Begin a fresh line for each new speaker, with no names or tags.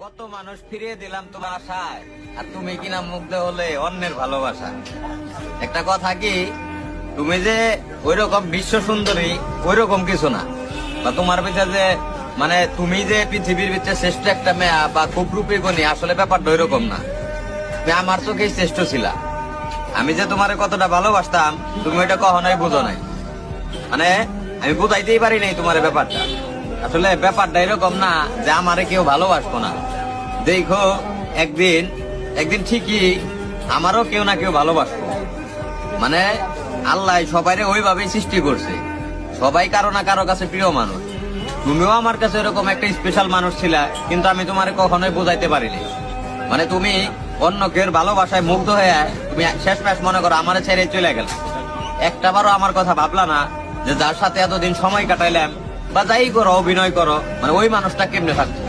কত মানুষ ফিরিয়ে দিলাম তোমার আশায়, আর তুমি কিনা মুগ্ধ হলে অন্যের ভালোবাসা। একটা কথা কি, তুমি যে ওইরকম বিশ্ব সুন্দরী ওইরকম কিছু না, বা তোমার ভিতরে যে মানে তুমি যে পৃথিবীর ভিতরে শ্রেষ্ঠ একটা মেয়া বা খুব রূপী গুণী, আসলে ব্যাপারটা ওইরকম না। তুমি আমার চোখেই শ্রেষ্ঠ ছিলা। আমি যে তোমার কতটা ভালোবাসতাম তুমি ওইটা কখনোই বুঝো নাই। মানে আমি বুঝাইতেই পারি নাই তোমার ব্যাপারটা। আসলে ব্যাপারটা এরকম না যে আমারে কেউ ভালোবাসবো না। দেখো একদিন একদিন ঠিকই আমারও কেউ না কেউ ভালোবাসবো। মানে আল্লাহ সবাইরে ওইভাবেই সৃষ্টি করছে, সবাই কারো না কারো কাছে প্রিয় মানুষ। তুমিও আমার কাছে এরকম একটা স্পেশাল মানুষ ছিলা, কিন্তু আমি তোমারে কখনোই বোঝাইতে পারিনি। মানে তুমি অন্য কেউ ভালোবাসায় মুগ্ধ হয়ে তুমি শেষ ম্যাচ মনে করো আমারে ছেড়ে চলে গেল। একটাবারও আমার কথা ভাবলা না যে যার সাথে এতদিন সময় কাটাইলাম বা যাই করো অভিনয় করো, মানে ওই মানুষটা কেমনে থাকতো।